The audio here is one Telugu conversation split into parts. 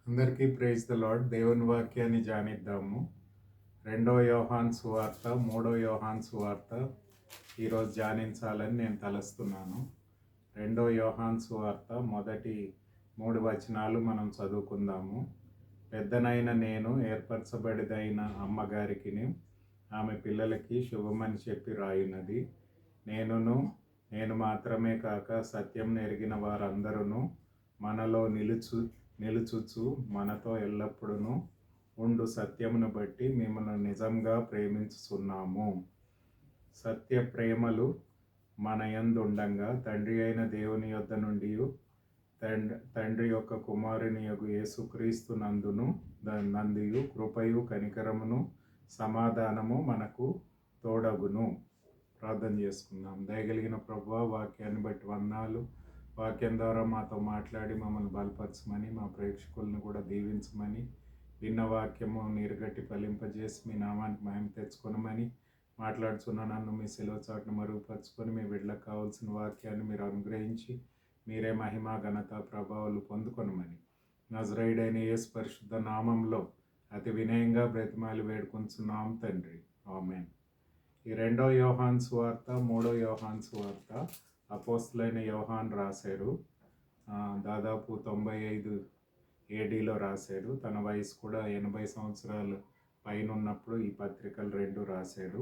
అందరికీ ప్రైజ్ ద లార్డ్. దేవుని వాక్యాన్ని ధ్యానిద్దాము. 2వ యోహాను సువార్త 3వ యోహాను సువార్త ఈరోజు ధ్యానించాలని నేను తలస్తున్నాను. 2వ యోహాను సువార్త మొదటి 3 వచనాలు మనం చదువుకుందాము. పెద్దనైన నేను ఏర్పరచబడిదైన అమ్మగారికిని ఆమె పిల్లలకి శుభమని చెప్పి రాయున్నది. నేను మాత్రమే కాక సత్యం ఎరిగిన వారందరూ మనలో నిలుచుచు మనతో ఎల్లప్పుడూ ఉండు సత్యమును బట్టి మిమ్మల్ని నిజంగా ప్రేమించుచున్నాము. సత్య ప్రేమలు మన యందు ఉండంగా తండ్రి అయిన దేవుని యొద్ద నుండి తండ్రి యొక్క కుమారుని యొక్క యేసుక్రీస్తు నందుయు కృపయు కనికరమును సమాధానము మనకు తోడగును. ప్రార్థన చేసుకుందాం. దయగలిగిన ప్రభువా, వాక్యాన్ని బట్టి వందనాలు. వాక్యం ద్వారా మాతో మాట్లాడి మమ్మల్ని బలపరచమని, మా ప్రేక్షకులను కూడా దీవించమని, విన్న వాక్యము నీరుగట్టి ఫలింపజేసి మీ నామానికి మహిమ తెచ్చుకొనమని, మాట్లాడుతున్న నన్ను మీ సెలవు చాటును మరుగుపరుచుకొని మీ బిడ్డలకు కావాల్సిన వాక్యాన్ని మీరు అనుగ్రహించి మీరే మహిమ ఘనత ప్రభావాలు పొందుకొనమని నజరేయుడైన యేసు పరిశుద్ధ నామంలో అతి వినయంగా బ్రతిమాలి వేడుకొంచున్నాం తండ్రి. ఆమేన్. ఈ 2వ యోహాను సువార్త 3వ యోహాను సువార్త అపోస్తలుడైన యోహాను రాశారు. దాదాపు 95 ADలో రాశారు. తన వయసు కూడా 80 సంవత్సరాలు పైన ఉన్నప్పుడు ఈ పత్రికలు 2 రాశారు.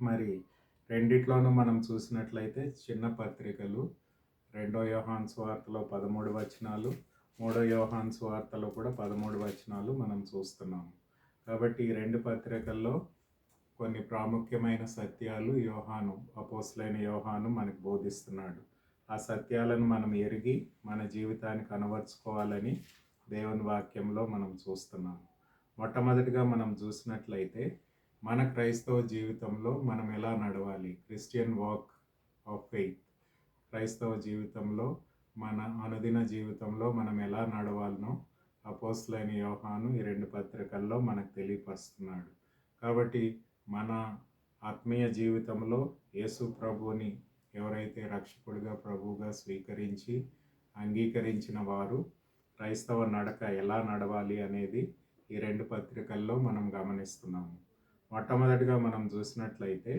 మరి రెండిట్లోనూ మనం చూసినట్లయితే చిన్న పత్రికలు. 2వ యోహాను సువార్తలో 13 వచనాలు, 3వ యోహాను సువార్తలో కూడా 13 వచనాలు మనం చూస్తున్నాము. కాబట్టి ఈ 2 పత్రికల్లో కొన్ని ప్రాముఖ్యమైన సత్యాలు అపోస్తలుడైన యోహాను మనకు బోధిస్తున్నాడు. ఆ సత్యాలను మనం ఎరిగి మన జీవితానికి అనువర్చుకోవాలని దేవుని వాక్యంలో మనం చూస్తున్నాము. మొట్టమొదటిగా మనం చూసినట్లయితే మన క్రైస్తవ జీవితంలో మనం ఎలా నడవాలి, క్రిస్టియన్ వాక్ ఆఫ్ ఫెయిత్, క్రైస్తవ జీవితంలో మన అనుదిన జీవితంలో మనం ఎలా నడవాలనో అపోస్తలుడైన యోహాను ఈ 2 పత్రికల్లో మనకు తెలియపరుస్తున్నాడు. కాబట్టి మన ఆత్మీయ జీవితంలో యేసు ప్రభువుని ఎవరైతే రక్షకుడిగా ప్రభువుగా స్వీకరించి అంగీకరించిన వారు క్రైస్తవ నడక ఎలా నడవాలి అనేది ఈ 2 పత్రికల్లో మనం గమనిస్తున్నాము. మొట్టమొదటిగా మనం చూసినట్లయితే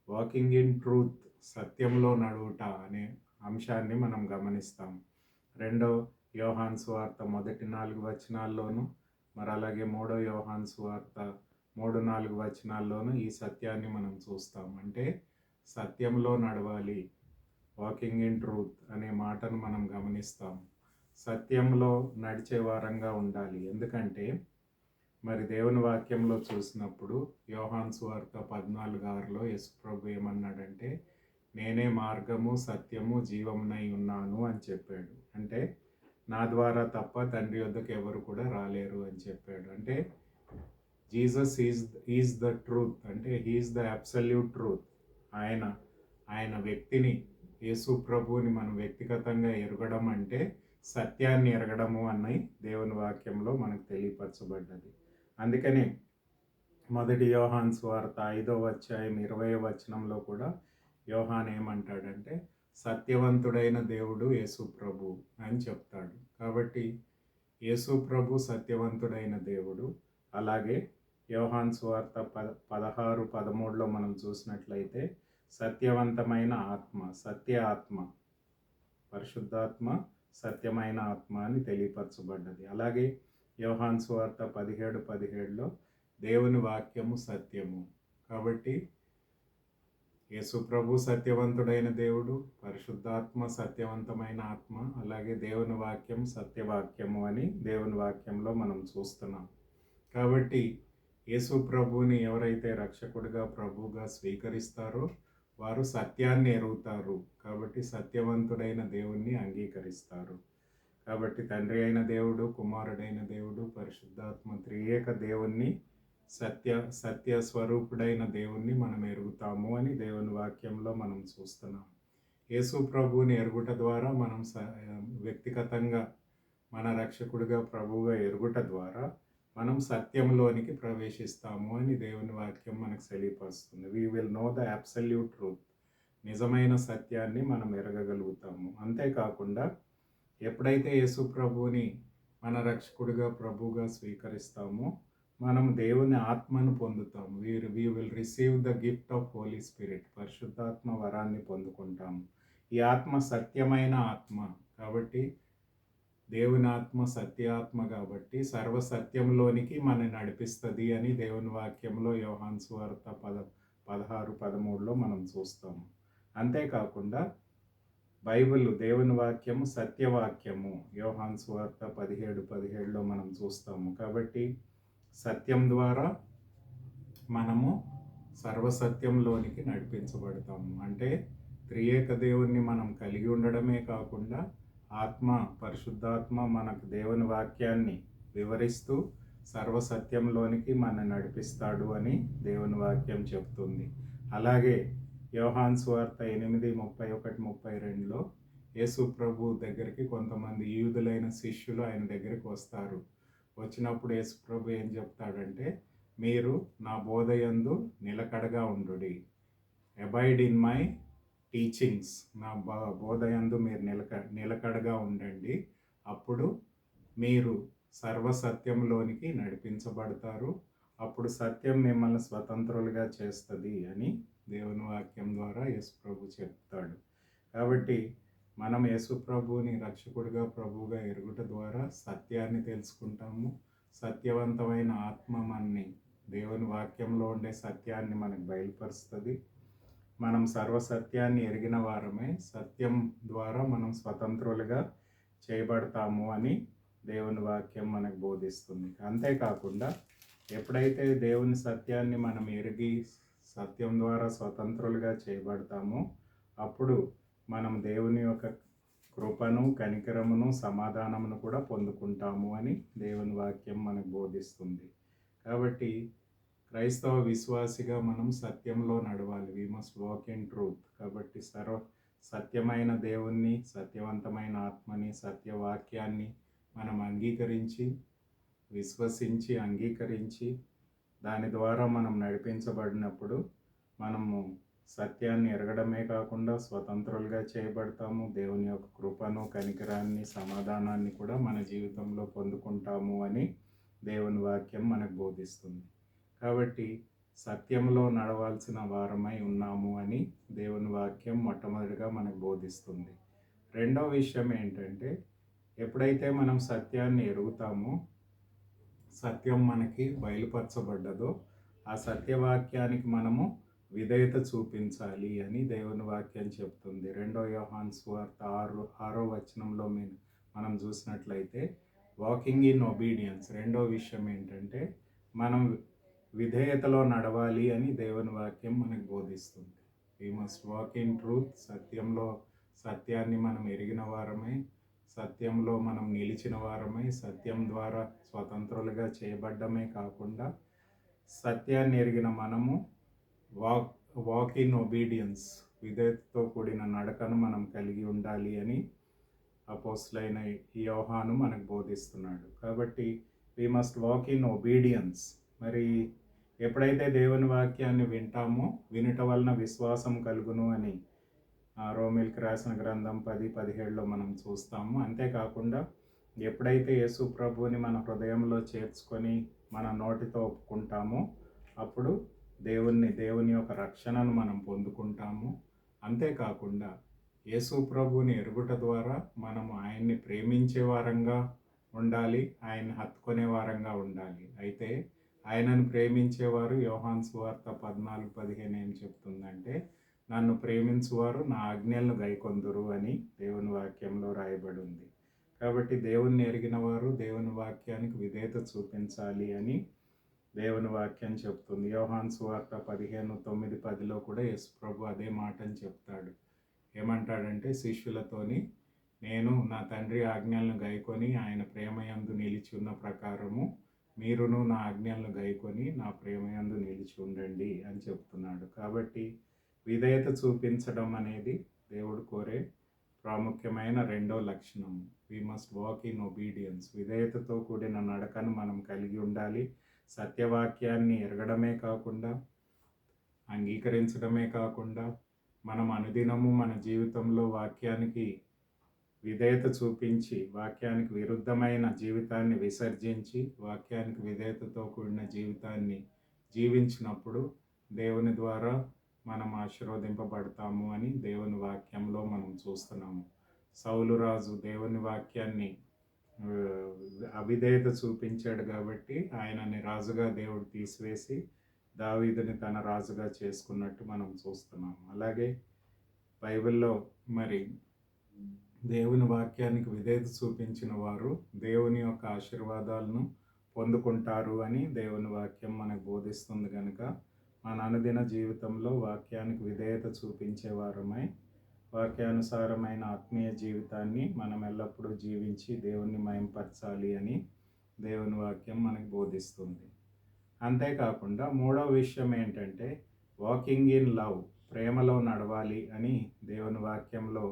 వాకింగ్ ఇన్ ట్రూత్, సత్యంలో నడువుట అనే అంశాన్ని మనం గమనిస్తాం. 2వ యోహాను సువార్త మొదటి 4 వచనాల్లోనూ మరి అలాగే 3వ యోహాను సువార్త 3-4 వచనాల్లోనూ ఈ సత్యాన్ని మనం చూస్తాం. అంటే సత్యంలో నడవాలి, వాకింగ్ ఇన్ ట్రూత్ అనే మాటను మనం గమనిస్తాం. సత్యంలో నడిచే వారంగా ఉండాలి. ఎందుకంటే మరి దేవుని వాక్యంలో చూసినప్పుడు యోహాను సువార్త 14:6లో యేసు ప్రభు ఏమన్నాడంటే, నేనే మార్గము సత్యము జీవమునై ఉన్నాను అని చెప్పాడు. అంటే నా ద్వారా తప్ప తండ్రి వద్దకు ఎవరు కూడా రాలేరు అని చెప్పాడు. అంటే జీసస్ ఈజ్ ద ట్రూత్, అంటే హీఈస్ ద అబ్సల్యూట్ ట్రూత్. ఆయన వ్యక్తిని, యేసు ప్రభువుని మనం వ్యక్తిగతంగా ఎరగడం అంటే సత్యాన్ని ఎరగడము అన్నది దేవుని వాక్యంలో మనకు తెలియపరచబడ్డది. అందుకని 1వ యోహాను సువార్త 5వ అధ్యాయం 20వ వచనంలో కూడా యోహాను ఏమంటాడంటే, సత్యవంతుడైన దేవుడు యేసు ప్రభు అని చెప్తాడు. కాబట్టి యేసు ప్రభు సత్యవంతుడైన దేవుడు. అలాగే యోహాను సువార్త 16-13లో మనం చూసినట్లయితే సత్యవంతమైన ఆత్మ, సత్య ఆత్మ, పరిశుద్ధాత్మ, సత్యమైన ఆత్మ అని తెలియపరచబడ్డది. అలాగే యోహాను సువార్త 17:17లో దేవుని వాక్యము సత్యము. కాబట్టి యేసు ప్రభు సత్యవంతుడైన దేవుడు, పరిశుద్ధాత్మ సత్యవంతమైన ఆత్మ, అలాగే దేవుని వాక్యం సత్యవాక్యము అని దేవుని వాక్యంలో మనం చూస్తున్నాం. కాబట్టి యేసు ప్రభువుని ఎవరైతే రక్షకుడిగా ప్రభువుగా స్వీకరిస్తారో వారు సత్యాన్ని ఎరుగుతారు. కాబట్టి సత్యవంతుడైన దేవుణ్ణి అంగీకరిస్తారు. కాబట్టి తండ్రి అయిన దేవుడు, కుమారుడైన దేవుడు, పరిశుద్ధాత్మ త్రియేక దేవుణ్ణి, సత్య స్వరూపుడైన దేవుణ్ణి మనం ఎరుగుతాము అని దేవుని వాక్యంలో మనం చూస్తున్నాం. యేసు ప్రభువుని ఎరుగుట ద్వారా మనం వ్యక్తిగతంగా మన రక్షకుడిగా ప్రభువుగా ఎరుగుట ద్వారా మనం సత్యంలోనికి ప్రవేశిస్తాము అని దేవుని వాక్యం మనకు తెలియపరుస్తుంది. We will know the absolute truth, నిజమైన సత్యాన్ని మనం ఎరగగలుగుతాము. అంతేకాకుండా ఎప్పుడైతే యేసు ప్రభువుని మన రక్షకుడిగా ప్రభువుగా స్వీకరిస్తామో మనం దేవుని ఆత్మను పొందుతాము. We will receive the gift of Holy Spirit. పరిశుద్ధాత్మ వరాన్ని పొందుకుంటాము. ఈ ఆత్మ సత్యమైన ఆత్మ కాబట్టి, దేవుని ఆత్మ సత్యాత్మ కాబట్టి సర్వసత్యంలోనికి మనని నడిపిస్తుంది అని దేవుని వాక్యంలో యోహాను సువార్త 16:13లో మనం చూస్తాము. అంతేకాకుండా బైబిల్ దేవుని వాక్యము సత్యవాక్యము. యోహాను సువార్త 17:17లో మనం చూస్తాము. కాబట్టి సత్యం ద్వారా మనము సర్వసత్యంలోనికి నడిపించబడతాము. అంటే త్రియేక దేవుణ్ణి మనం కలిగి ఉండడమే కాకుండా ఆత్మ, పరిశుద్ధాత్మ మనకు దేవుని వాక్యాన్ని వివరిస్తూ సర్వసత్యంలోనికి మన నడిపిస్తాడు అని దేవుని వాక్యం చెప్తుంది. అలాగే యోహాను సువార్త 8:31-32లో యేసు ప్రభు దగ్గరికి కొంతమంది యూదులైన శిష్యులు ఆయన దగ్గరికి వస్తారు. వచ్చినప్పుడు యేసు ప్రభు ఏం చెప్తాడంటే, మీరు నా బోధయందు నిలకడగా ఉండుడి, అబైడ్ ఇన్ మై టీచింగ్స్. నా బోధయందు మీరు నిలకడగా ఉండండి, అప్పుడు మీరు సర్వసత్యంలోనికి నడిపించబడతారు, అప్పుడు సత్యం మిమ్మల్ని స్వతంత్రులుగా చేస్తుంది అని దేవుని వాక్యం ద్వారా యేసు ప్రభు చెప్తాడు. కాబట్టి మనం యేసు ప్రభువుని రక్షకుడిగా ప్రభువుగా ఎరుగుట ద్వారా సత్యాన్ని తెలుసుకుంటాము. సత్యవంతమైన ఆత్మ మనని దేవుని వాక్యంలో ఉండే సత్యాన్ని మనకు బయలుపరుస్తుంది. మనం సర్వసత్యాన్ని ఎరిగిన వారమే సత్యం ద్వారా మనం స్వతంత్రులుగా చేయబడతాము అని దేవుని వాక్యం మనకు బోధిస్తుంది. అంతేకాకుండా ఎప్పుడైతే దేవుని సత్యాన్ని మనం ఎరిగి సత్యం ద్వారా స్వతంత్రులుగా చేయబడతామో అప్పుడు మనం దేవుని యొక్క కృపను, కనికరమును, సమాధానమును కూడా పొందుకుంటాము అని దేవుని వాక్యం మనకు బోధిస్తుంది. కాబట్టి క్రైస్తవ విశ్వాసిగా మనం సత్యంలో నడవాలి. We must walk in truth. కాబట్టి సత్యమైన దేవుణ్ణి, సత్యవంతమైన ఆత్మని, సత్యవాక్యాన్ని మనం అంగీకరించి, విశ్వసించి, అంగీకరించి దాని ద్వారా మనం నడిపించబడినప్పుడు మనము సత్యాన్ని ఎరగడమే కాకుండా స్వతంత్రులుగా చేయబడతాము. దేవుని యొక్క కృపను, కనికరాన్ని, సమాధానాన్ని కూడా మన జీవితంలో పొందుకుంటాము అని దేవుని వాక్యం మనకు బోధిస్తుంది. కాబట్టి సత్యంలో నడవాల్సిన వారమై ఉన్నాము అని దేవుని వాక్యం మొట్టమొదటిగా మనకు బోధిస్తుంది. రెండవ విషయం ఏంటంటే, ఎప్పుడైతే మనం సత్యాన్ని ఎరుగుతామో, సత్యం మనకి బయలుపరచబడ్డదో ఆ సత్యవాక్యానికి మనము విధేయత చూపించాలి అని దేవుని వాక్యం చెప్తుంది. 2 యోహాను సువార్త 6వ వచనంలో మనం చూసినట్లయితే వాకింగ్ ఇన్ ఒబీడియన్స్. రెండో విషయం ఏంటంటే మనం విధేయతలో నడవాలి అని దేవుని వాక్యం మనకు బోధిస్తుంది. We must walk in truth. సత్యాన్ని మనం ఎరిగిన వారమై, సత్యంలో మనం నిలిచిన వారమై, సత్యం ద్వారా స్వతంత్రులుగా చేయబడ్డమే కాకుండా సత్యాన్ని ఎరిగిన మనము వాక్ ఇన్ ఒబీడియన్స్, విధేయతతో కూడిన నడకను మనం కలిగి ఉండాలి అని అపోస్తలుడైన యోహాను మనకు బోధిస్తున్నాడు. కాబట్టి we must walk in obedience. మరి ఎప్పుడైతే దేవుని వాక్యాన్ని వింటామో వినుట వలన విశ్వాసం కలుగును అని రోమీయులకు రాసిన గ్రంథం 10:17లో మనం చూస్తాము. అంతేకాకుండా ఎప్పుడైతే యేసు ప్రభువుని మన హృదయంలో చేర్చుకొని మన నోటితో ఒప్పుకుంటామో అప్పుడు దేవుని యొక్క రక్షణను మనం పొందుకుంటాము. అంతేకాకుండా యేసు ప్రభువుని ఎరుగుట ద్వారా మనము ఆయన్ని ప్రేమించే వారంగా ఉండాలి, ఆయన్ని హత్తుకునే వారంగా ఉండాలి. అయితే ఆయనను ప్రేమించేవారు యోహాను సువార్త 14:15 ఏం చెప్తుందంటే, నన్ను ప్రేమించువారు నా ఆజ్ఞలను గైకొందురు అని దేవుని వాక్యంలో రాయబడి ఉంది. కాబట్టి దేవుణ్ణి ఎరిగిన వారు దేవుని వాక్యానికి విధేయత చూపించాలి అని దేవుని వాక్యం చెప్తుంది. యోహాను సువార్త 15:9-10లో కూడా యేసు ప్రభు అదే మాటని చెప్తాడు. ఏమంటాడంటే శిష్యులతోని, నేను నా తండ్రి ఆజ్ఞలను గైకొని ఆయన ప్రేమయందు నిలిచి ఉన్న ప్రకారము మీరును నా ఆజ్ఞలను గైకొని నా ప్రేమయందు నిలిచి ఉండండి అని చెప్తున్నాడు. కాబట్టి విధేయత చూపించడం అనేది దేవుడు కోరే ప్రాముఖ్యమైన రెండో లక్షణం. We must walk in obedience. విధేయతతో కూడిన నడకను మనం కలిగి ఉండాలి. సత్యవాక్యాన్ని ఎరగడమే కాకుండా, అంగీకరించడమే కాకుండా, మనం అనుదినము మన జీవితంలో వాక్యానికి విధేయత చూపించి వాక్యానికి విరుద్ధమైన జీవితాన్ని విసర్జించి వాక్యానికి విధేయతతో కూడిన జీవితాన్ని జీవించినప్పుడు దేవుని ద్వారా మనం ఆశీర్వదింపబడతాము అని దేవుని వాక్యంలో మనం చూస్తున్నాము. సౌలు రాజు దేవుని వాక్యాన్ని అవిధేయత చూపించాడు కాబట్టి ఆయనని రాజుగా దేవుడు తీసివేసి దావీదుని తన రాజుగా చేసుకున్నట్టు మనం చూస్తున్నాము. అలాగే బైబిల్లో మరి దేవుని వాక్యానికి విధేయత చూపించిన వారు దేవుని యొక్క ఆశీర్వాదాలను పొందుకుంటారు అని దేవుని వాక్యం మనకు బోధిస్తుంది. కనుక మన అనుదిన జీవితంలో వాక్యానికి విధేయత చూపించే వారమై వాక్యానుసారమైన ఆత్మీయ జీవితాన్ని మనం ఎల్లప్పుడూ జీవించి దేవుణ్ణి మయంపరచాలి అని దేవుని వాక్యం మనకు బోధిస్తుంది. అంతేకాకుండా మూడవ విషయం ఏంటంటే వాకింగ్ ఇన్ లవ్, ప్రేమలో నడవాలి అని దేవుని వాక్యంలో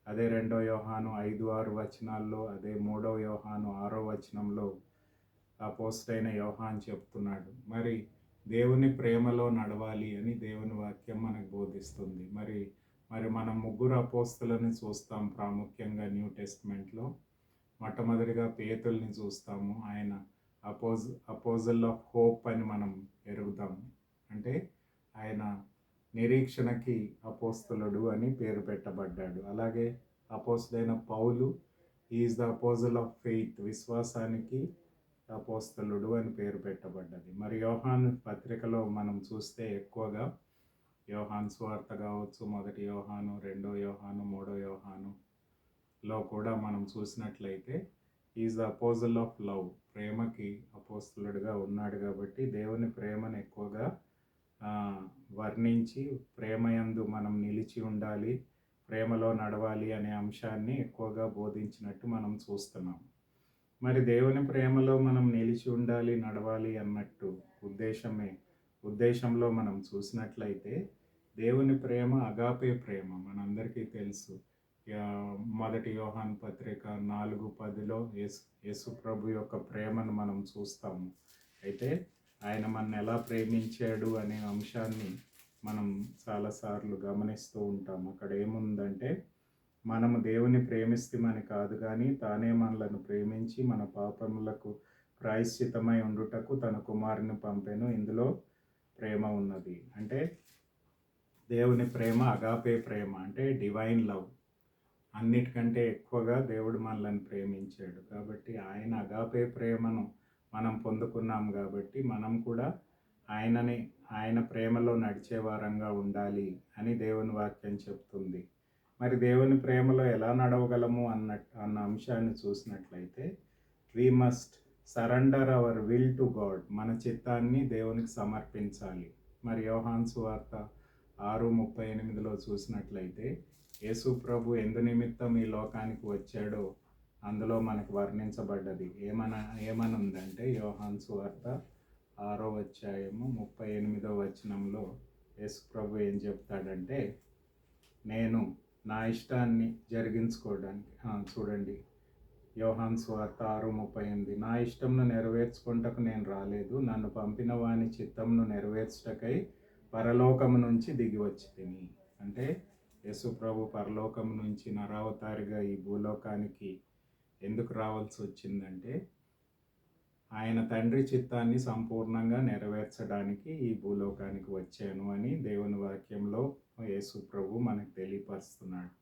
అదే 2 యోహాను 5-6 వచనాల్లో, అదే 3 యోహాను 6 వచనంలో అపోస్తలుడైన యోహాన్ చెప్తున్నాడు. మరి దేవుని ప్రేమలో నడవాలి అని దేవుని వాక్యం మనకు బోధిస్తుంది. మరి మనం ముగ్గురు అపోస్తలుని చూస్తాం ప్రాముఖ్యంగా న్యూ టెస్ట్మెంట్లో. మొట్టమొదటిగా పేతుల్ని చూస్తాము. ఆయన అపోజల్ ఆఫ్ హోప్ అని మనం ఎరుగుతాము. అంటే ఆయన నిరీక్షణకి అపోస్తలుడు అని పేరు పెట్టబడ్డాడు. అలాగే అపోస్తలుడైన Paul is the apostle of faith, విశ్వాసానికి అపోస్తలుడు అని పేరు పెట్టబడ్డది. మరి యోహాను పత్రికలో మనం చూస్తే ఎక్కువగా యోహాను సువార్త కావచ్చు, 1 యోహాను, 2 యోహాను, 3 యోహానులో కూడా మనం చూసినట్లయితే is the apostle of love, ప్రేమకి అపోస్తలుడుగా ఉన్నాడు. కాబట్టి దేవుని ప్రేమను ఎక్కువగా వర్ణించి ప్రేమయందు మనం నిలిచి ఉండాలి, ప్రేమలో నడవాలి అనే అంశాన్ని ఎక్కువగా బోధించినట్టు మనం చూస్తున్నాం. మరి దేవుని ప్రేమలో మనం నిలిచి ఉండాలి, నడవాలి అన్నట్టు ఉద్దేశంలో మనం చూసినట్లయితే దేవుని ప్రేమ అగాపే ప్రేమ మనందరికీ తెలుసు. 1 యోహాను పత్రిక 4:10లో యేసు ప్రభు యొక్క ప్రేమను మనం చూస్తాము. అయితే ఆయన మనల్ని ఎలా ప్రేమించాడు అనే అంశాన్ని మనం చాలాసార్లు గమనిస్తూ ఉంటాం. అక్కడ ఏముందంటే మనము దేవుని ప్రేమిస్తామని కాదు కానీ తానే మనలను ప్రేమించి మన పాపములకు ప్రాయశ్చితమై ఉండుటకు తన కుమారుని పంపెను, ఇందులో ప్రేమ ఉన్నది. అంటే దేవుని ప్రేమ అగాపే ప్రేమ, అంటే డివైన్ లవ్. అన్నిటికంటే ఎక్కువగా దేవుడు మనల్ని ప్రేమించాడు. కాబట్టి ఆయన అగాపే ప్రేమను మనం పొందుకున్నాం. కాబట్టి మనం కూడా ఆయన ప్రేమలో నడిచే వారంగా ఉండాలి అని దేవుని వాక్యం చెప్తుంది. మరి దేవుని ప్రేమలో ఎలా నడవగలము అన్న అంశాన్ని చూసినట్లయితే we must surrender our will to God, మన చిత్తాన్ని దేవునికి సమర్పించాలి. మరి యోహాను సువార్త 6:38లో చూసినట్లయితే యేసు ప్రభు ఎందు నిమిత్తం ఈ లోకానికి వచ్చాడో అందులో మనకు వర్ణించబడ్డది. ఏమని ఉందంటే యోహాను సువార్త 6:38 వచనంలో యేసు ప్రభు ఏం చెప్తాడంటే, నేను నా ఇష్టాన్ని జరిగించుకోవడానికి, చూడండి యోహాను సువార్త 6:38, నా ఇష్టంను నెరవేర్చుకుంటకు నేను రాలేదు, నన్ను పంపిన వాని చిత్తంను నెరవేర్చుటకై పరలోకము నుంచి దిగి వచ్చి తిని. అంటే యేసు ప్రభు పరలోకము నుంచి నరావతారిగా ఈ భూలోకానికి ఎందుకు రావాల్సి వచ్చిందంటే ఆయన తండ్రి చిత్తాన్ని సంపూర్ణంగా నెరవేర్చడానికి ఈ భూలోకానికి వచ్చాను అని దేవుని వాక్యంలో యేసు ప్రభు మనకు తెలియపరుస్తున్నాడు.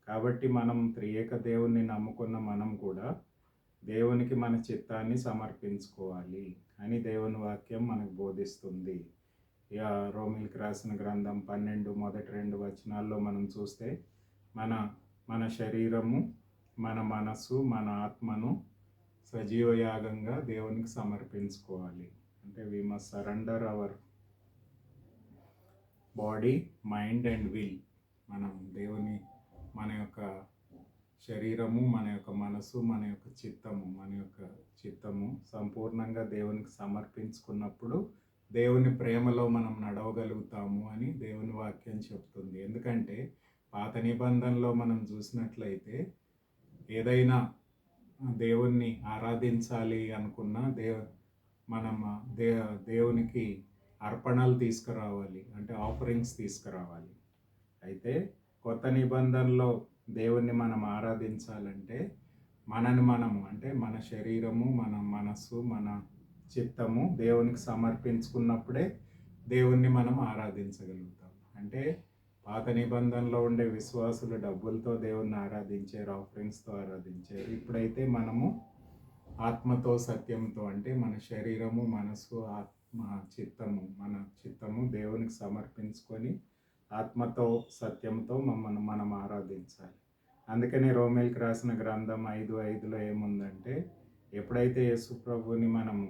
కాబట్టి మనం త్రియేక దేవుణ్ణి నమ్ముకున్న మనం కూడా దేవునికి మన చిత్తాన్ని సమర్పించుకోవాలి అని దేవుని వాక్యం మనకు బోధిస్తుంది. రోమీలకు రాసిన గ్రంథం 12 మొదటి 2 వచనాల్లో మనం చూస్తే మన శరీరము, మన మనసు, మన ఆత్మను సజీవయాగంగా దేవునికి సమర్పించుకోవాలి. అంటే we must surrender our body, mind and will. మనం మన యొక్క శరీరము, మన యొక్క మనసు, మన యొక్క చిత్తము సంపూర్ణంగా దేవునికి సమర్పించుకున్నప్పుడు దేవుని ప్రేమలో మనం నడవగలుగుతాము అని దేవుని వాక్యం చెప్తుంది. ఎందుకంటే పాత నిబంధనలో మనం చూసినట్లయితే ఏదైనా దేవుణ్ణి ఆరాధించాలి అనుకున్నా దేవునికి అర్పణలు తీసుకురావాలి, అంటే ఆఫరింగ్స్ తీసుకురావాలి. అయితే కొత్త నిబంధనలో దేవుణ్ణి మనం ఆరాధించాలంటే మనని మనము అంటే మన శరీరము, మన మనస్సు, మన చిత్తము దేవునికి సమర్పించుకున్నప్పుడే దేవుణ్ణి మనం ఆరాధించగలుగుతాం. అంటే పాత నిబంధనలో ఉండే విశ్వాసులు డబ్బులతో దేవుణ్ణి ఆరాధించారు, ఆఫరింగ్స్తో ఆరాధించారు. ఇప్పుడైతే మనము ఆత్మతో సత్యంతో అంటే మన శరీరము, మనసు, మన చిత్తము దేవునికి సమర్పించుకొని ఆత్మతో సత్యంతో మమ్మల్ని మనం ఆరాధించాలి. అందుకని రోమేల్కి రాసిన గ్రంథం 5:5లో ఏముందంటే, ఎప్పుడైతే యేసు ప్రభుని మనము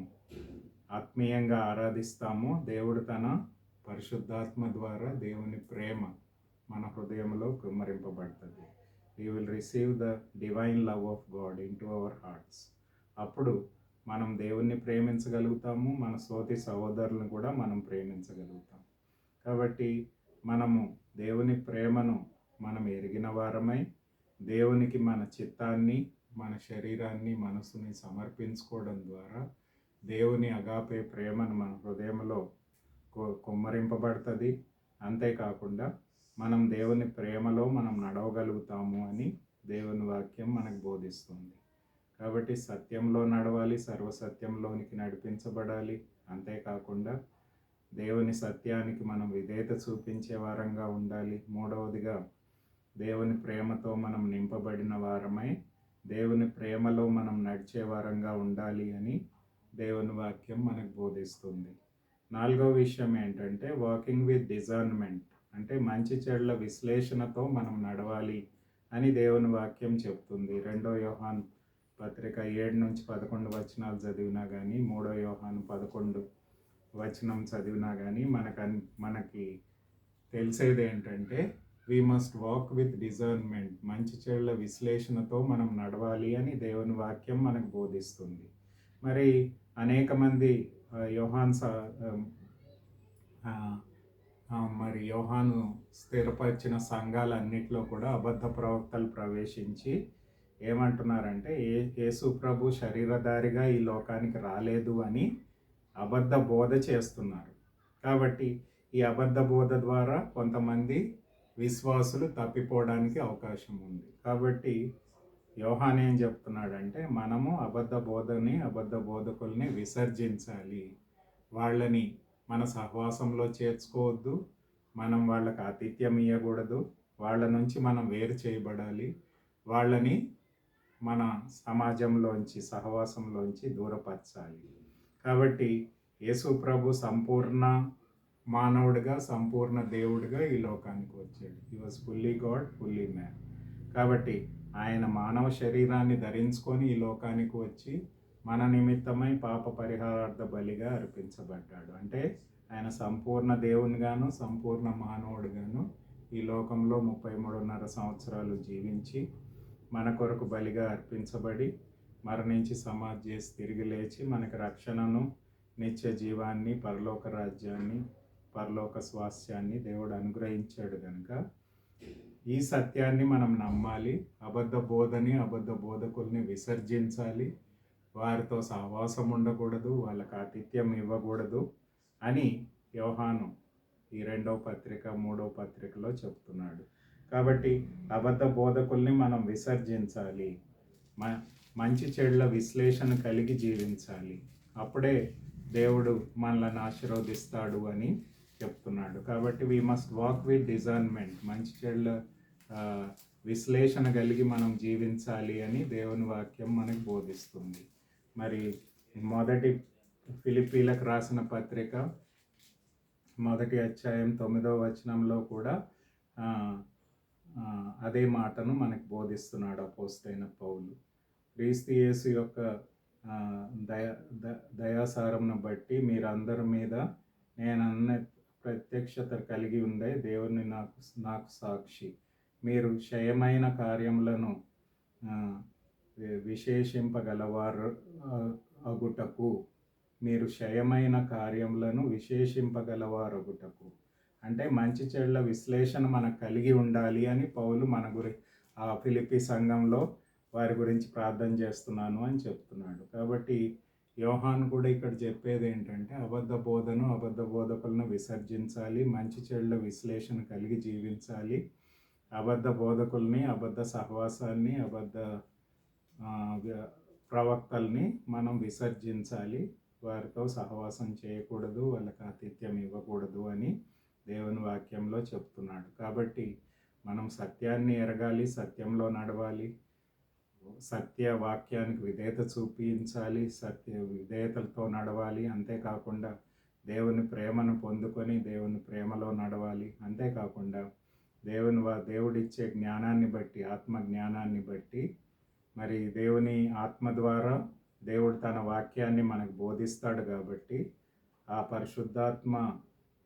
ఆత్మీయంగా ఆరాధిస్తామో దేవుడు తన పరిశుద్ధాత్మ ద్వారా దేవుని ప్రేమ మన హృదయంలో కుమ్మరింపబడుతుంది. We will receive the divine love of God into our hearts. అప్పుడు మనం దేవుణ్ణి ప్రేమించగలుగుతాము, మన సోతి సహోదరులను కూడా మనం ప్రేమించగలుగుతాం. కాబట్టి మనము దేవుని ప్రేమను మనం ఎరిగిన వారమై దేవునికి మన చిత్తాన్ని, మన శరీరాన్ని, మనసుని సమర్పించుకోవడం ద్వారా దేవుని అగాపే ప్రేమను మన హృదయంలో కుమ్మరింపబడుతుంది. అంతేకాకుండా మనం దేవుని ప్రేమలో మనం నడవగలుగుతాము అని దేవుని వాక్యం మనకు బోధిస్తుంది. కాబట్టి సత్యంలో నడవాలి, సర్వసత్యంలోనికి నడిపించబడాలి. అంతేకాకుండా దేవుని సత్యానికి మనం విధేయత చూపించే వారంగా ఉండాలి. మూడవదిగా దేవుని ప్రేమతో మనం నింపబడిన వారమై దేవుని ప్రేమలో మనం నడిచే వారంగా ఉండాలి అని దేవుని వాక్యం మనకు బోధిస్తుంది. నాలుగవ విషయం ఏంటంటే వాకింగ్ విత్ డిజర్న్మెంట్, అంటే మంచి చెడుల విశ్లేషణతో మనం నడవాలి అని దేవుని వాక్యం చెప్తుంది. 2 యోహాను పత్రిక 7-11 వచనాలు చదివినా కానీ, 3 యోహాను 11 వచనం చదివినా కానీ మనకి తెలిసేది ఏంటంటే we must walk with discernment, మంచి చెడుల విశ్లేషణతో మనం నడవాలి అని దేవుని వాక్యం మనకు బోధిస్తుంది. మరి అనేక మంది యోహాను స్థిరపరిచిన సంఘాలన్నిటిలో కూడా అబద్ధ ప్రవక్తలు ప్రవేశించి ఏమంటున్నారంటే యేసు ప్రభు శరీరధారిగా ఈ లోకానికి రాలేదు అని అబద్ధ బోధ చేస్తున్నారు. కాబట్టి ఈ అబద్ధ బోధ ద్వారా కొంతమంది విశ్వాసులు తప్పిపోవడానికి అవకాశం ఉంది. కాబట్టి యోహాను ఏం చెప్తున్నాడంటే మనము అబద్ధ బోధకుల్ని విసర్జించాలి. వాళ్ళని మన సహవాసంలో చేర్చుకోవద్దు, మనం వాళ్ళకి ఆతిథ్యం ఇవ్వకూడదు, వాళ్ళ నుంచి మనం వేరు చేయబడాలి, వాళ్ళని మన సమాజంలోంచి సహవాసంలోంచి దూరపరచాలి. కాబట్టి యేసు ప్రభు సంపూర్ణ మానవుడిగా, సంపూర్ణ దేవుడిగా ఈ లోకానికి వచ్చాడు. హి was fully God, fully man. కాబట్టి ఆయన మానవ శరీరాన్ని ధరించుకొని ఈ లోకానికి వచ్చి మన నిమిత్తమై పాప పరిహారార్థ బలిగా అర్పించబడ్డాడు. అంటే ఆయన సంపూర్ణ దేవునిగాను సంపూర్ణ మానవుడిగాను ఈ లోకంలో 33.5 సంవత్సరాలు జీవించి మన కొరకు బలిగా అర్పించబడి మరణించి సమాధి చేసి తిరిగి లేచి మనకి రక్షణను, నిత్య జీవాన్ని, పరలోక రాజ్యాన్ని, పరలోక స్వాస్థ్యాన్ని దేవుడు అనుగ్రహించాడు కనుక ఈ సత్యాన్ని మనం నమ్మాలి. అబద్ధ బోధకుల్ని విసర్జించాలి, వారితో సహవాసం ఉండకూడదు, వాళ్ళకి ఆతిథ్యం ఇవ్వకూడదు అని యోహాను ఈ 2వ పత్రిక 3వ పత్రికలో చెప్తున్నాడు. కాబట్టి అబద్ధ బోధకుల్ని మనం విసర్జించాలి, మంచి చెడుల విశ్లేషణ కలిగి జీవించాలి. అప్పుడే దేవుడు మనల్ని ఆశీర్వదిస్తాడు అని చెప్తున్నాడు. కాబట్టి we must walk with discernment, మంచి చెడుల విశ్లేషణ కలిగి మనం జీవించాలి అని దేవుని వాక్యం మనకు బోధిస్తుంది. మరి మొదటి ఫిలిప్పీలకు రాసిన పత్రిక 1వ అధ్యాయం 9వ వచనంలో కూడా అదే మాటను మనకు బోధిస్తున్నాడు అపోస్తలుడైన పౌలు. క్రీస్తు యేసు యొక్క దయాసారమును బట్టి మీరందరి మీద నేను ప్రత్యక్షత కలిగి ఉండే దేవుని నాకు సాక్షి. మీరు క్షయమైన కార్యములను విశేషింపగలవారు అగుటకు, మీరు క్షయమైన కార్యములను విశేషింపగలవారొకటకు, అంటే మంచి చెడుల విశ్లేషణ మనకు కలిగి ఉండాలి అని పౌలు ఆ ఫిలిప్పీ సంఘంలో వారి గురించి ప్రార్థన చేస్తున్నాను అని చెప్తున్నాడు. కాబట్టి యోహాను కూడా ఇక్కడ చెప్పేది ఏంటంటే అబద్ధ బోధకులను విసర్జించాలి, మంచి చెడుల విశ్లేషణ కలిగి జీవించాలి. అబద్ధ బోధకుల్ని, అబద్ధ సహవాసాన్ని, అబద్ధ ఆ, వ్య- ప్రవక్తల్ని మనం విసర్జించాలి. వారితో సహవాసం చేయకూడదు, వాళ్ళకి ఆతిథ్యం ఇవ్వకూడదు అని దేవుని వాక్యంలో చెప్తున్నాడు. కాబట్టి మనం సత్యాన్ని ఎరగాలి, సత్యంలో నడవాలి, సత్య వాక్యానికి విధేయత చూపించాలి, సత్య విధేయతలతో నడవాలి. అంతేకాకుండా దేవుని ప్రేమను పొందుకొని దేవుని ప్రేమలో నడవాలి. అంతేకాకుండా దేవుడిచ్చే జ్ఞానాన్ని బట్టి, ఆత్మ జ్ఞానాన్ని బట్టి, మరి దేవుని ఆత్మ ద్వారా దేవుడు తన వాక్యాన్ని మనకు బోధిస్తాడు కాబట్టి, ఆ పరిశుద్ధాత్మ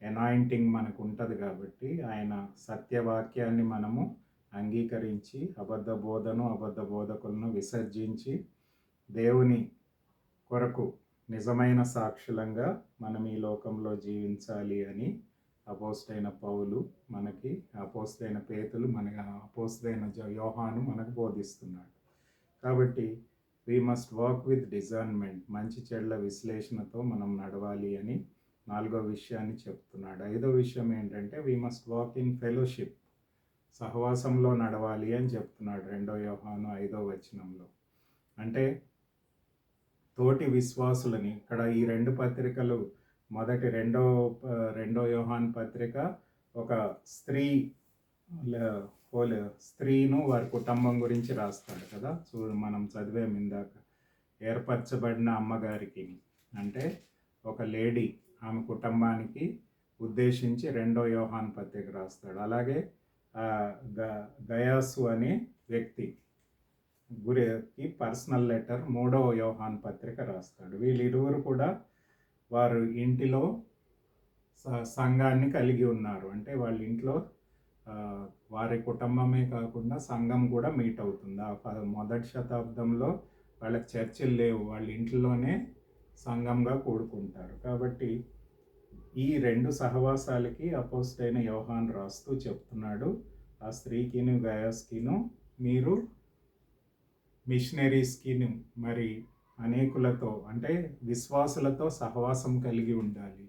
ఎనాయింటింగ్ మనకు ఉంటుంది కాబట్టి, ఆయన సత్యవాక్యాన్ని మనము అంగీకరించి అబద్ధ బోధను, అబద్ధ బోధకులను విసర్జించి దేవుని కొరకు నిజమైన సాక్షులంగా మనం ఈ లోకంలో జీవించాలి అని అపోస్తైన పౌలు మనకి, అపోస్తైన పేతులు మనకి, అపోస్తైన యోహాను మనకు బోధిస్తున్నాడు. కాబట్టి we must work with discernment, మంచి చెడ్ల విశ్లేషణతో మనం నడవాలి అని 4వ విషయాన్ని చెప్తున్నాడు. 5వ విషయం ఏంటంటే we must walk in fellowship, సహవాసంలో నడవాలి అని చెప్తున్నాడు 2వ యోహాను 5వ వచనంలో. అంటే తోటి విశ్వాసులని, ఇక్కడ ఈ 2 పత్రికలు, మొదటి రెండో యోహాను పత్రిక ఒక స్త్రీను వారి కుటుంబం గురించి రాస్తాడు కదా. మనం చదివాము ఇందాక, ఏర్పరచబడిన అమ్మగారికి, అంటే ఒక లేడీ, ఆమె కుటుంబానికి ఉద్దేశించి 2వ యోహాను పత్రిక రాస్తాడు. అలాగే గయాసు అనే వ్యక్తి గురికి పర్సనల్ లెటర్ 3వ యోహాను పత్రిక రాస్తాడు. వీళ్ళిరువురు కూడా వారు ఇంటిలో సంఘాన్ని కలిగి ఉన్నారు. అంటే వాళ్ళ ఇంట్లో వారి కుటుంబమే కాకుండా సంఘం కూడా మీట్ అవుతుంది. మొదటి శతాబ్దంలో వాళ్ళకి చర్చిలు లేవు, వాళ్ళ ఇంట్లోనే సంఘంగా కూడుకుంటారు. కాబట్టి ఈ 2 సహవాసాలకి అపోస్తలైన యోహాను రాస్తూ చెప్తున్నాడు, ఆ స్త్రీకిను గయాస్కిను మీరు మిషనరీస్కిను మరి అనేకులతో, అంటే విశ్వాసులతో సహవాసం కలిగి ఉండాలి.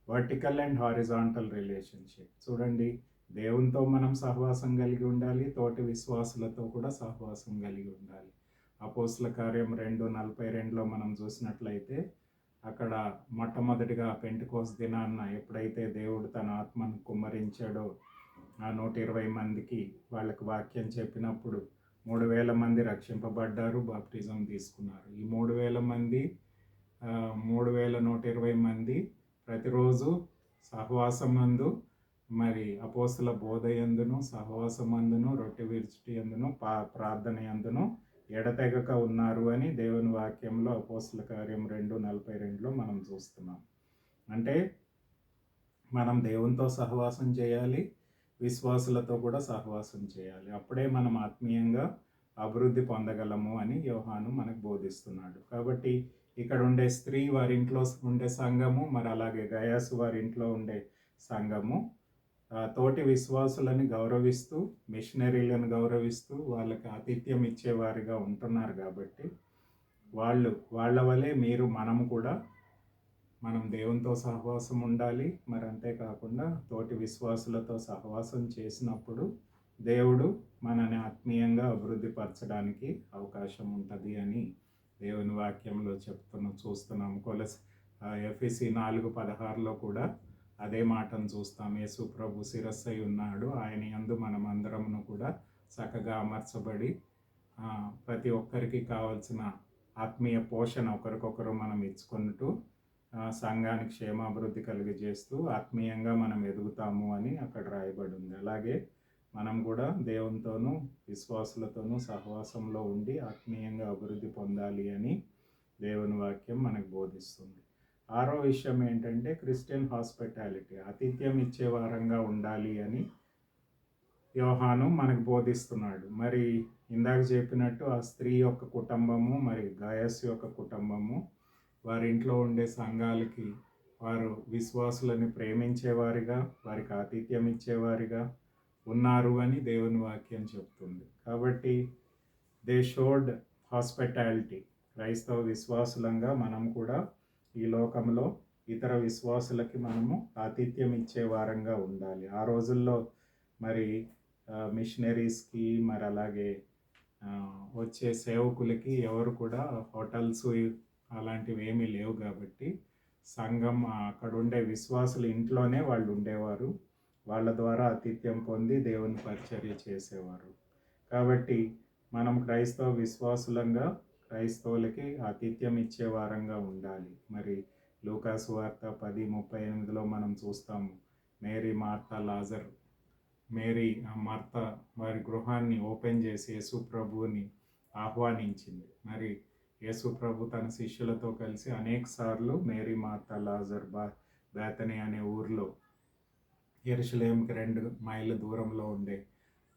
Vertical and horizontal relationship. చూడండి, దేవునితో మనం సహవాసం కలిగి ఉండాలి, తోటి విశ్వాసులతో కూడా సహవాసం కలిగి ఉండాలి. అపోస్తల కార్యం 2:42లో మనం చూసినట్లయితే, అక్కడ మొట్టమొదటిగా పెంటెకోస్తు దినాన్న ఎప్పుడైతే దేవుడు తన ఆత్మను కుమ్మరించాడో ఆ 120 మందికి వాళ్ళకి వాక్యం చెప్పినప్పుడు 3,000 మంది రక్షింపబడ్డారు, బాప్టిజం తీసుకున్నారు. ఈ 3,000 మంది 3,120 మంది ప్రతిరోజు సహవాసమందు, మరి అపోస్తుల బోధ యందును, సహవాసమందును, రొట్టె విరుచుటి యందును, ప్రార్థన యందును ఎడతెగక ఉన్నారు అని దేవుని వాక్యంలో అపోస్తుల కార్యం 2:42లో మనం చూస్తున్నాం. అంటే మనం దేవునితో సహవాసం చేయాలి, విశ్వాసులతో కూడా సహవాసం చేయాలి. అప్పుడే మనం ఆత్మీయంగా అభివృద్ధి పొందగలము అని యోహాను మనకు బోధిస్తున్నాడు. కాబట్టి ఇక్కడ ఉండే స్త్రీ వారి ఇంట్లో ఉండే సంఘము, మరి అలాగే గయాసు వారి ఇంట్లో ఉండే సంఘము తోటి విశ్వాసులని గౌరవిస్తూ, మిషనరీలను గౌరవిస్తూ వాళ్ళకి ఆతిథ్యం ఇచ్చేవారిగా ఉంటున్నారు. కాబట్టి వాళ్ళ వలె మనము కూడా మనం దేవునితో సహవాసం ఉండాలి. మరి అంతేకాకుండా తోటి విశ్వాసులతో సహవాసం చేసినప్పుడు దేవుడు మనని ఆత్మీయంగా అభివృద్ధి పరచడానికి అవకాశం ఉంటుంది అని దేవుని వాక్యంలో చూస్తున్నాం. ఎఫెసీ 4:16లో కూడా అదే మాటను చూస్తాం. యేసు ప్రభు శిరస్సై ఉన్నాడు, ఆయన యందు మనమందరమును కూడా చక్కగా అమర్చబడి ప్రతి ఒక్కరికి కావాల్సిన ఆత్మీయ పోషణ ఒకరికొకరు మనం ఇచ్చుకుంటూ సంఘానికి క్షేమాభివృద్ధి కలిగజేస్తూ ఆత్మీయంగా మనం ఎదుగుతాము అని అక్కడ రాయబడి ఉంది. అలాగే మనం కూడా దేవునితోనూ విశ్వాసులతోనూ సహవాసంలో ఉండి ఆత్మీయంగా అభివృద్ధి పొందాలి అని దేవుని వాక్యం మనకు బోధిస్తుంది. 6వ విషయం ఏంటంటే క్రిస్టియన్ హాస్పిటాలిటీ, ఆతిథ్యం ఇచ్చే వారంగా ఉండాలి అని యోహాను మనకు బోధిస్తున్నాడు. మరి ఇందాక చెప్పినట్టు ఆ స్త్రీ యొక్క కుటుంబము, మరి గయాసు యొక్క కుటుంబము వారి ఇంట్లో ఉండే సంఘాలకి వారు విశ్వాసులని ప్రేమించేవారిగా, వారికి ఆతిథ్యం ఇచ్చేవారిగా ఉన్నారు అని దేవుని వాక్యం చెప్తుంది. కాబట్టి దే షోడ్ హాస్పిటాలిటీ. క్రైస్తవ విశ్వాసులంగా మనం కూడా ఈ లోకంలో ఇతర విశ్వాసులకి మనము ఆతిథ్యం ఇచ్చే వారంగా ఉండాలి. ఆ రోజుల్లో మరి మిషనరీస్కి మరి అలాగే వచ్చే సేవకులకి ఎవరు కూడా హోటల్స్ అలాంటివి ఏమీ లేవు కాబట్టి సంఘం అక్కడ ఉండే విశ్వాసుల ఇంట్లోనే వాళ్ళు ఉండేవారు. వాళ్ళ ద్వారా ఆతిథ్యం పొంది దేవుని పరిచర్య చేసేవారు. కాబట్టి మనం క్రైస్తవ విశ్వాసులంగా క్రైస్తవులకి ఆతిథ్యం ఇచ్చే వారంగా ఉండాలి. మరి లూకాసు వార్త 10:38లో మనం చూస్తాము, Mary, Martha, Lazarus. Mary Martha వారి గృహాన్ని ఓపెన్ చేసి యేసు ప్రభువుని ఆహ్వానించింది. మరి యేసు ప్రభు తన శిష్యులతో కలిసి అనేక సార్లు మేరీ, మార్త, లాజర్ బేతనీ అనే ఊర్లో యెరూషలేంకి 2 మైళ్ళ దూరంలో ఉండే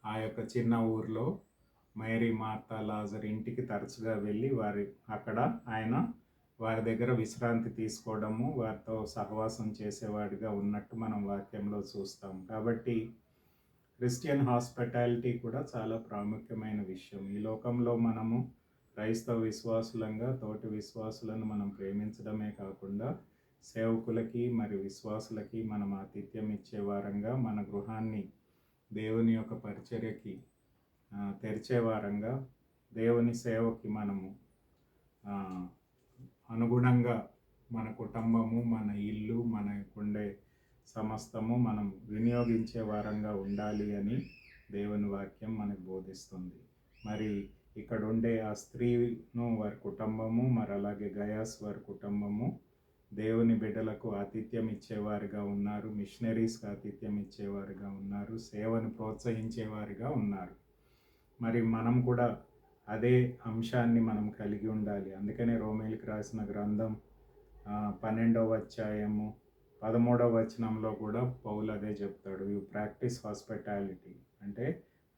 ఆ యొక్క చిన్న ఊర్లో మేరీ, మార్త, లాజర్ ఇంటికి తరచుగా వెళ్ళి అక్కడ ఆయన వారి దగ్గర విశ్రాంతి తీసుకోవడము, వారితో సహవాసం చేసేవాడిగా ఉన్నట్టు మనం వాక్యంలో చూస్తాం. కాబట్టి క్రిస్టియన్ హాస్పిటాలిటీ కూడా చాలా ప్రాముఖ్యమైన విషయం. ఈ లోకంలో మనము క్రైస్తవ విశ్వాసులంగా తోటి విశ్వాసులను మనం ప్రేమించడమే కాకుండా సేవకులకి మరి విశ్వాసులకి మనం ఆతిథ్యం ఇచ్చే వారంగా మన గృహాన్ని దేవుని యొక్క పరిచర్యకి తెరిచే వారంగా దేవుని సేవకి మనము అనుగుణంగా మన కుటుంబము, మన ఇల్లు, మనకుండే సమస్తము మనం వినియోగించే వారంగా ఉండాలి అని దేవుని వాక్యం మనకు బోధిస్తుంది. మరి ఇక్కడ ఉండే ఆ స్త్రీను వారి కుటుంబము, మరి అలాగే గయాస్ వారి కుటుంబము దేవుని బిడ్డలకు ఆతిథ్యం ఇచ్చేవారుగా ఉన్నారు, మిషనరీస్కి ఆతిథ్యం ఇచ్చేవారుగా ఉన్నారు, సేవను ప్రోత్సహించేవారుగా ఉన్నారు. మరి మనం కూడా అదే అంశాన్ని మనం కలిగి ఉండాలి. అందుకనే రోమీయులకు రాసిన గ్రంథం 12వ అధ్యాయము 13వ వచనంలో కూడా పౌలు అదే చెప్తాడు, యు ప్రాక్టీస్ హాస్పిటాలిటీ, అంటే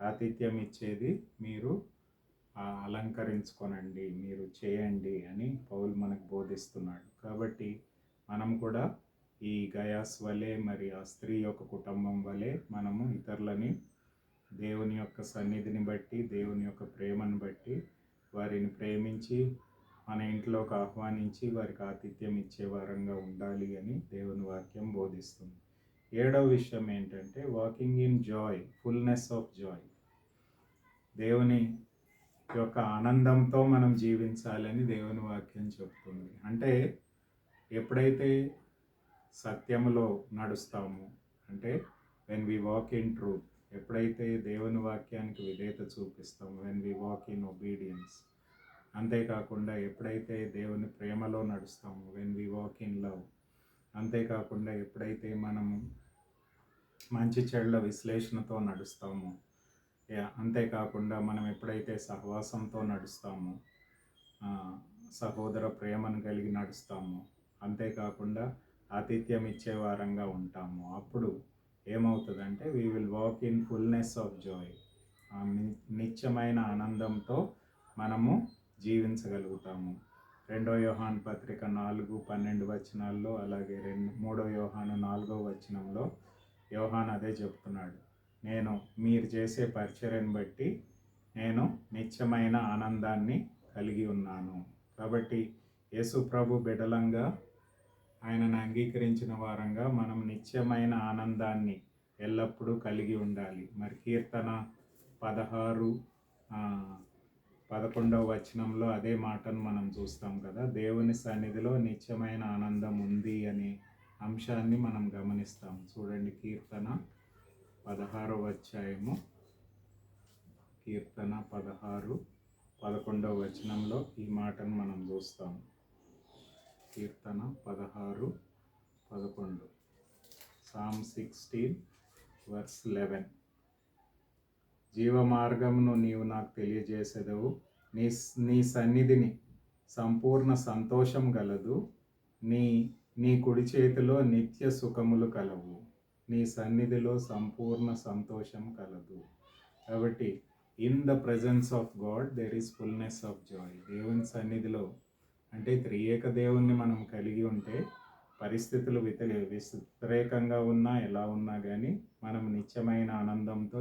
ఆతిథ్యం ఇచ్చేది మీరు అలంకరించుకోనండి, మీరు చేయండి అని పౌలు మనకు బోధిస్తున్నాడు. కాబట్టి మనం కూడా ఈ గయాస్ వలె మరి ఆ స్త్రీ యొక్క కుటుంబం వలె మనము ఇతరులని దేవుని యొక్క సన్నిధిని బట్టి, దేవుని యొక్క ప్రేమను బట్టి వారిని ప్రేమించి మన ఇంట్లోకి ఆహ్వానించి వారికి ఆతిథ్యం ఇచ్చే వారంగా ఉండాలి అని దేవుని వాక్యం బోధిస్తుంది. 7వ విషయం ఏంటంటే walking in Joy, fullness of joy. దేవుని యొక్క ఆనందంతో మనం జీవించాలని దేవుని వాక్యం చెప్తుంది. అంటే ఎప్పుడైతే సత్యములో నడుస్తామో, అంటే when we walk in truth, ఎప్పుడైతే దేవుని వాక్యానికి విధేయత చూపిస్తామో, when we walk in obedience, అంతేకాకుండా ఎప్పుడైతే దేవుని ప్రేమలో నడుస్తామో, when we walk in love, అంతేకాకుండా ఎప్పుడైతే మనము మంచి చెడుల విశ్లేషణతో నడుస్తామో, అంతేకాకుండా మనం ఎప్పుడైతే సహవాసంతో నడుస్తామో, సహోదర ప్రేమను కలిగి నడుస్తామో, అంతేకాకుండా ఆతిథ్యం ఇచ్చే వారంగా ఉంటాము, అప్పుడు ఏమవుతుందంటే we will walk in fullness of Joy. నిత్యమైన ఆనందంతో మనము జీవించగలుగుతాము. 2వ యోహాను పత్రిక 4:12 వచనాల్లో, అలాగే 3వ యోహాను 4వ వచనంలో యోహాను అదే చెప్తున్నాడు, నేను మీరు చేసే పరిచర్యను బట్టి నేను నిత్యమైన ఆనందాన్ని కలిగి ఉన్నాను. కాబట్టి యేసు ప్రభు బిడ్డలంగా ఆయనను అంగీకరించిన వారంగా మనం నిత్యమైన ఆనందాన్ని ఎల్లప్పుడూ కలిగి ఉండాలి. మరి కీర్తన 16:11 వచనంలో అదే మాటను మనం చూస్తాం కదా, దేవుని సన్నిధిలో నిత్యమైన ఆనందం ఉంది అనే అంశాన్ని మనం గమనిస్తాం. చూడండి, కీర్తన 16వ అధ్యాయము, కీర్తన 16:11 వచనంలో ఈ మాటను మనం చూస్తాం. కీర్తన 16:11, Psalm 16:11. జీవ మార్గమును నీవు నాకు తెలియజేసేదవు, నీ సన్నిధిని సంపూర్ణ సంతోషం గలదు, నీ కుడి చేతిలో నిత్య సుఖములు కలవు. నీ సన్నిధిలో సంపూర్ణ సంతోషం కలదు. కాబట్టి in the presence of God there is fullness of joy. దేవుని సన్నిధిలో, అంటే త్రియేక దేవుణ్ణి మనం కలిగి ఉంటే పరిస్థితులు వ్యతిరేకంగా ఉన్నా ఎలా ఉన్నా కానీ మనం నిత్యమైన ఆనందంతో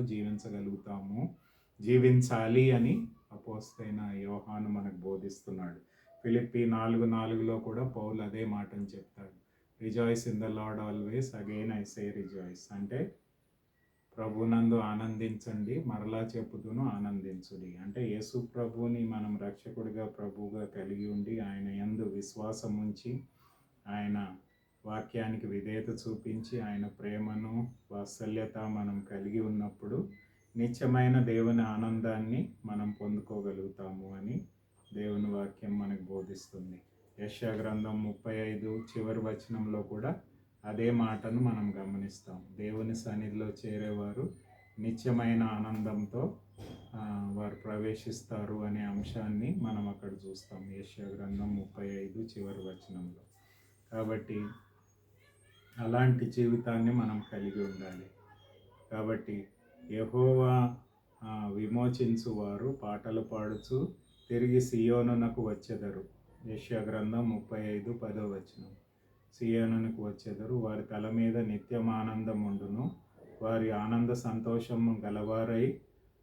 జీవించాలి అని అపోస్తలుడైన యోహాను మనకు బోధిస్తున్నాడు. ఫిలిప్పీ 4:4లో కూడా పౌలు అదే మాటను చెప్తాడు, rejoice in the lord always, again I say rejoice. అంటే ప్రభునందు ఆనందించండి, మరలా చెప్పుదును ఆనందించుడి. అంటే యేసు ప్రభుని మనం రక్షకుడిగా ప్రభువుగా కలిగి ఉండి ఆయన యందు విశ్వాసం ఉంచి ఆయన వాక్యానికి విధేయత చూపించి ఆయన ప్రేమను వాత్సల్యత మనం కలిగి ఉన్నప్పుడు నిత్యమైన దేవుని ఆనందాన్ని మనం పొందుకోగలుగుతాము అని దేవుని వాక్యం మనకు బోధిస్తుంది. యెషయా గ్రంథం 35 చివరి వచనంలో కూడా అదే మాటను మనం గమనిస్తాం. దేవుని సన్నిధిలో చేరేవారు నిత్యమైన ఆనందంతో వారు ప్రవేశిస్తారు అనే అంశాన్ని మనం అక్కడ చూస్తాం యెషయా గ్రంథం 35 చివరి వచనంలో. కాబట్టి అలాంటి జీవితాన్ని మనం కలిగి ఉండాలి. కాబట్టి యెహోవా విమోచించువారు పాటలు పాడుచు తిరిగి సియోనునకు వచ్చెదరు. యెషయా గ్రంథం 35 10వ వచనం. సియోనునకు వచ్చెదరు, వారి తల మీద నిత్యం ఆనందం ఉండును, వారి ఆనంద సంతోషము గలవారై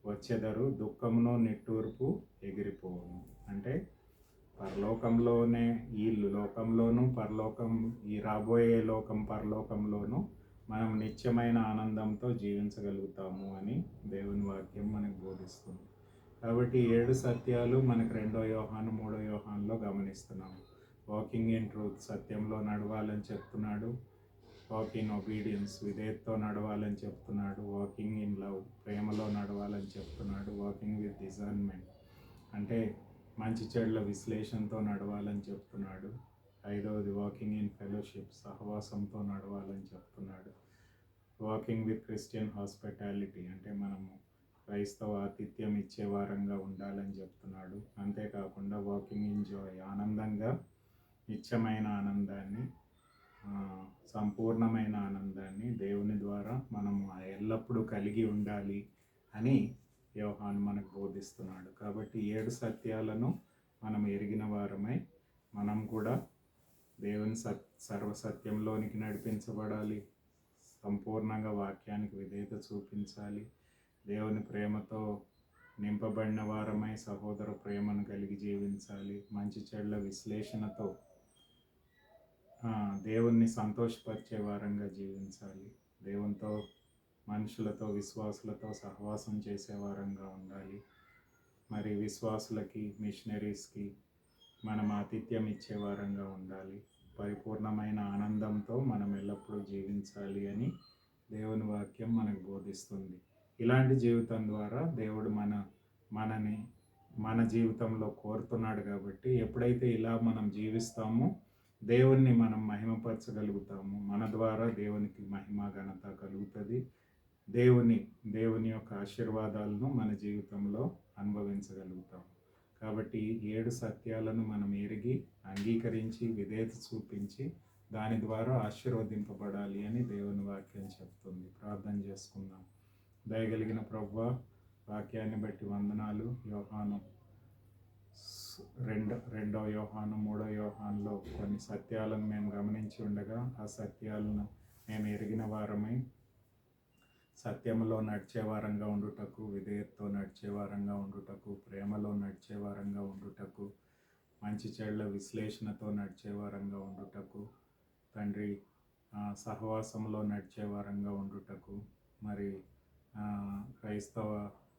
వచ్చెదరు, దుఃఖమును నిట్టూర్పు ఎగిరిపోవును. అంటే పరలోకంలోనే ఈ లోకంలోనూ పరలోకం, ఈ రాబోయే లోకం పరలోకంలోనూ మనం నిత్యమైన ఆనందంతో జీవించగలుగుతాము అని దేవుని వాక్యం మనకు బోధిస్తుంది. కాబట్టి 7 సత్యాలు మనకు 2 యోహాను 3 యోహానులో గమనిస్తున్నాము. వాకింగ్ ఇన్ ట్రూత్, సత్యంలో నడవాలని చెప్తున్నాడు. వాకింగ్ ఇన్ ఒబీడియన్స్, విధేయతతో నడవాలని చెప్తున్నాడు. వాకింగ్ ఇన్ లవ్, ప్రేమలో నడవాలని చెప్తున్నాడు. వాకింగ్ విత్ డిజర్న్మెంట్ అంటే మంచి చెడుల విశ్లేషణతో నడవాలని చెప్తున్నాడు. 5వది వాకింగ్ ఇన్ ఫెలోషిప్, సహవాసంతో నడవాలని చెప్తున్నాడు. వాకింగ్ విత్ క్రిస్టియన్ హాస్పిటాలిటీ అంటే మనము క్రైస్తవ ఆతిథ్యం ఇచ్చే వారంగా ఉండాలని చెప్తున్నాడు. అంతేకాకుండా వాకింగ్ ఇన్ జాయ్, ఆనందంగా నిత్యమైన ఆనందాన్ని, సంపూర్ణమైన ఆనందాన్ని దేవుని ద్వారా మనము ఎల్లప్పుడూ కలిగి ఉండాలి అని యోహాను మనకు బోధిస్తున్నాడు. కాబట్టి 7 సత్యాలను మనం ఎరిగిన వారమై మనం కూడా దేవుని సర్వసత్యంలోనికి నడిపించబడాలి, సంపూర్ణంగా వాక్యానికి విధేయత చూపించాలి, దేవుని ప్రేమతో నింపబడిన వారమై సహోదర ప్రేమను కలిగి జీవించాలి, మంచి చెడుల విశ్లేషణతో దేవుణ్ణి సంతోషపరిచే వారంగా జీవించాలి, దేవునితో మనుషులతో విశ్వాసులతో సహవాసం చేసే వారంగా ఉండాలి, మరి విశ్వాసులకి మిషనరీస్కి మనం ఆతిథ్యం ఇచ్చే వారంగా ఉండాలి, పరిపూర్ణమైన ఆనందంతో మనం ఎల్లప్పుడూ జీవించాలి అని దేవుని వాక్యం మనకు బోధిస్తుంది. ఇలాంటి జీవితం ద్వారా దేవుడు మన జీవితంలో కోరుతున్నాడు. కాబట్టి ఎప్పుడైతే ఇలా మనం జీవిస్తామో దేవుణ్ణి మనం మహిమపరచగలుగుతాము, మన ద్వారా దేవునికి మహిమ ఘనత కలుగుతుంది, దేవుని యొక్క ఆశీర్వాదాలను మన జీవితంలో అనుభవించగలుగుతాము. కాబట్టి 7 సత్యాలను మనం ఎరిగి అంగీకరించి విధేయత చూపించి దాని ద్వారా ఆశీర్వదింపబడాలి అని దేవుని వాక్యం చెప్తుంది. ప్రార్థన చేసుకుందాం. దయగలిగిన ప్రభువా, వాక్యాన్ని బట్టి వందనాలు. యోహాను 2 యోహాను 3 యోహానులో కొన్ని సత్యాలను మేము గమనించి ఉండగా ఆ సత్యాలను మేము ఎరిగిన వారమై సత్యంలో నడిచే వారంగా ఉండుటకు, విధేయతతో నడిచే వారంగా ఉండుటకు, ప్రేమలో నడిచే వారంగా ఉండుటకు, మంచి చెడుల విశ్లేషణతో నడిచే వారంగా ఉండుటకు, తండ్రి సహవాసంలో నడిచే వారంగా ఉండుటకు, మరి క్రైస్తవ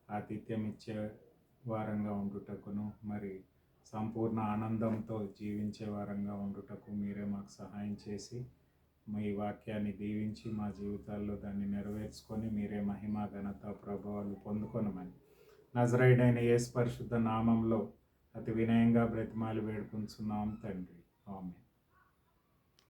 ఆతిథ్యం ఇచ్చే వారంగా ఉండుటకును, మరి సంపూర్ణ ఆనందంతో జీవించే వారంగా ఉండుటకు మీరే మాకు సహాయం చేసి మీ వాక్యాన్ని దీవించి మా జీవితాల్లో దాన్ని నెరవేర్చుకొని మీరే మహిమ ఘనత ప్రభావాలు పొందుకొనమని నజరేయుడైన యేసు పరిశుద్ధ నామంలో అతి వినయంగా బ్రతిమాలి వేడుకుంటున్నాం తండ్రి. ఆమేన్.